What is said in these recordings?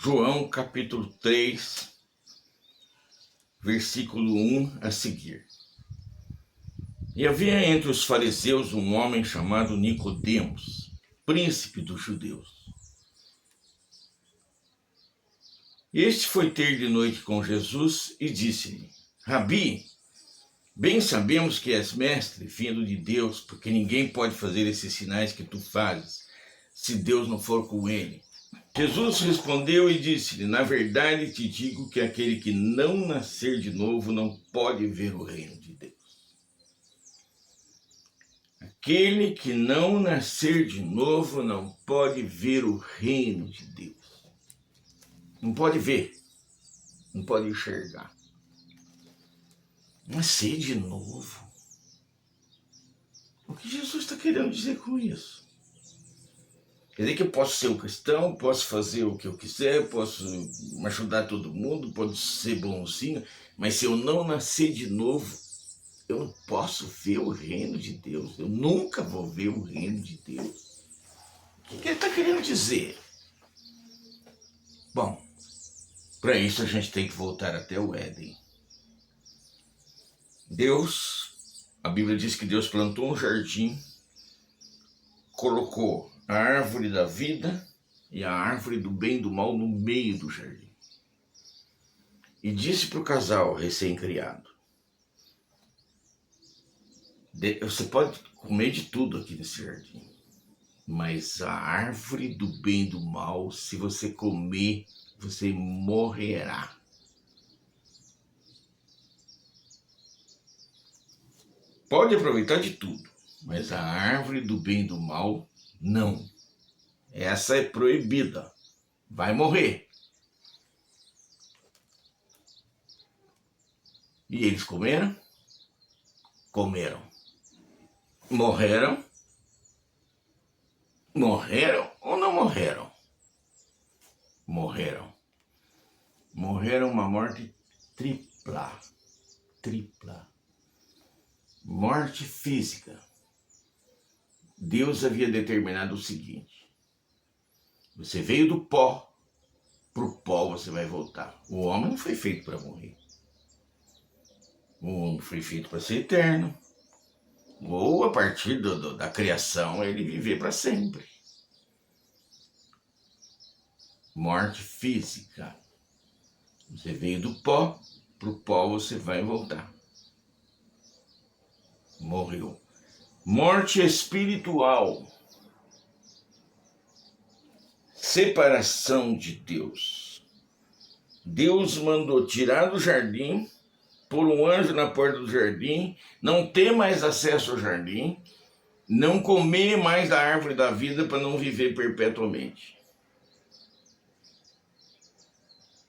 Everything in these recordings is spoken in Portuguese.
João capítulo 3, versículo 1 a seguir. E havia entre os fariseus um homem chamado Nicodemos, príncipe dos judeus. Este foi ter de noite com Jesus e disse-lhe: Rabi, bem sabemos que és mestre, vindo de Deus, porque ninguém pode fazer esses sinais que tu fazes, se Deus não for com ele. Jesus respondeu e disse-lhe: Na verdade te digo que aquele que não nascer de novo não pode ver o reino de Deus. Aquele que não nascer de novo não pode ver o reino de Deus. Não pode ver, não pode enxergar. Nascer de novo. O que Jesus está querendo dizer com isso? Quer dizer que eu posso ser um cristão, posso fazer o que eu quiser, posso ajudar todo mundo, posso ser bonzinho, mas se eu não nascer de novo, eu não posso ver o reino de Deus. Eu nunca vou ver o reino de Deus. O que ele está querendo dizer? Bom, para isso a gente tem que voltar até o Éden. A Bíblia diz que Deus plantou um jardim, colocou a árvore da vida e a árvore do bem e do mal no meio do jardim. E disse para o casal recém-criado: você pode comer de tudo aqui nesse jardim, mas a árvore do bem e do mal, se você comer, você morrerá. Pode aproveitar de tudo, mas a árvore do bem e do mal, não. Essa é proibida. Vai morrer. E eles comeram? Comeram. Morreram? Morreram ou não morreram? Morreram. Morreram uma morte tripla. Tripla. Morte física. Deus havia determinado o seguinte: você veio do pó, pro pó você vai voltar. O homem não foi feito para morrer. O homem foi feito para ser eterno. Ou a partir da criação ele viver para sempre. Morte física. Você veio do pó, pro pó você vai voltar. Morreu. Morte espiritual. Separação de Deus. Deus mandou tirar do jardim, pôr um anjo na porta do jardim, não ter mais acesso ao jardim, não comer mais da árvore da vida para não viver perpetuamente.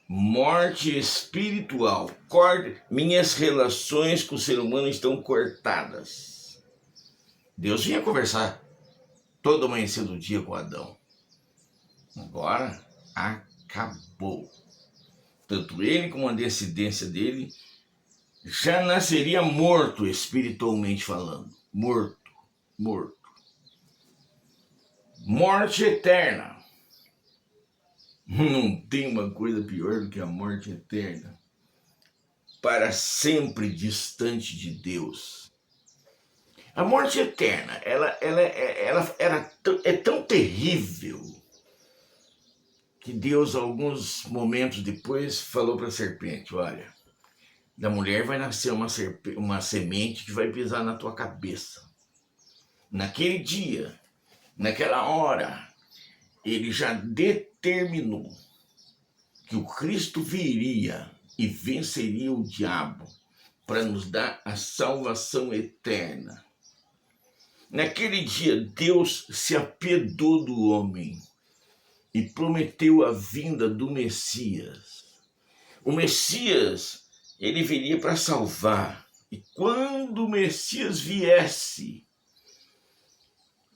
Morte espiritual. Minhas relações com o ser humano estão cortadas. Deus vinha conversar todo amanhecer do dia com Adão. Agora acabou. Tanto ele como a descendência dele já nasceria morto espiritualmente falando. Morto. Morte eterna. Não tem uma coisa pior do que a morte eterna. Para sempre distante de Deus. A morte eterna, ela é tão terrível que Deus, alguns momentos depois, falou para a serpente: olha, da mulher vai nascer uma semente que vai pisar na tua cabeça. Naquele dia, naquela hora, ele já determinou que o Cristo viria e venceria o diabo para nos dar a salvação eterna. Naquele dia, Deus se apiedou do homem e prometeu a vinda do Messias. O Messias, ele viria para salvar. E quando o Messias viesse,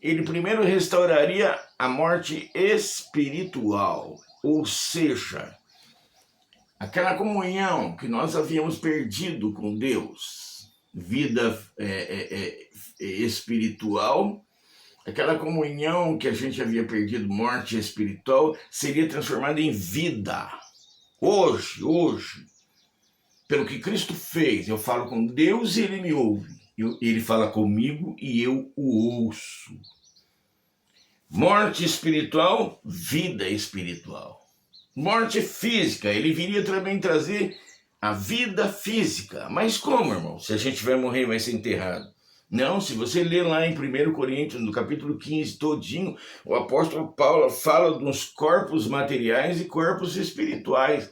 ele primeiro restauraria a morte espiritual, ou seja, aquela comunhão que nós havíamos perdido com Deus, vida espiritual, Aquela comunhão que a gente havia perdido, morte espiritual, seria transformada em vida. Hoje, pelo que Cristo fez, eu falo com Deus e Ele me ouve. Ele fala comigo e eu o ouço. Morte espiritual, vida espiritual. Morte física, ele viria também trazer a vida física. Mas como, irmão? Se a gente vai morrer, vai ser enterrado. Não, se você ler lá em 1 Coríntios, no capítulo 15, todinho, o apóstolo Paulo fala dos corpos materiais e corpos espirituais.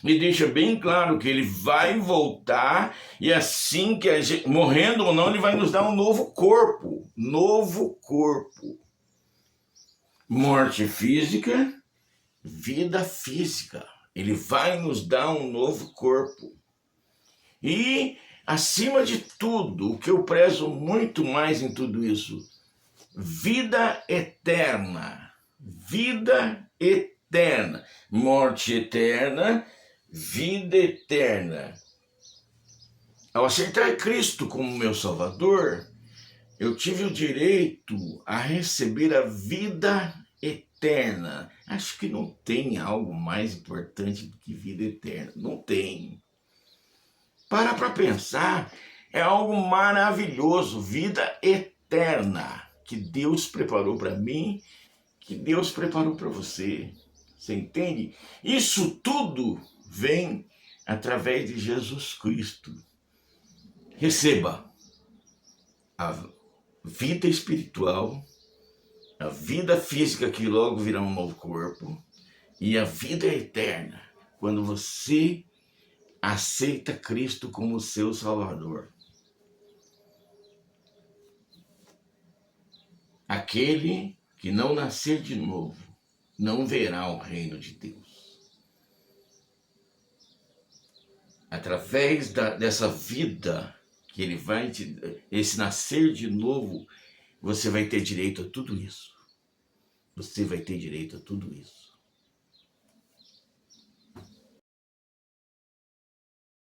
E deixa bem claro que ele vai voltar e assim que a gente, morrendo ou não, ele vai nos dar um novo corpo. Novo corpo. Morte física, vida física. Ele vai nos dar um novo corpo. E, acima de tudo, o que eu prezo muito mais em tudo isso, vida eterna. Vida eterna. Morte eterna, vida eterna. Ao aceitar Cristo como meu Salvador, eu tive o direito a receber a vida eterna. Acho que não tem algo mais importante do que vida eterna. Não tem. Para pensar, é algo maravilhoso, vida eterna, que Deus preparou para mim, que Deus preparou para você. Você entende? Isso tudo vem através de Jesus Cristo. Receba a vida espiritual, a vida física que logo virá um novo corpo e a vida eterna quando você aceita Cristo como seu Salvador. Aquele que não nascer de novo não verá o reino de Deus. Através dessa vida que ele vai te, esse nascer de novo, você vai ter direito a tudo isso. Você vai ter direito a tudo isso.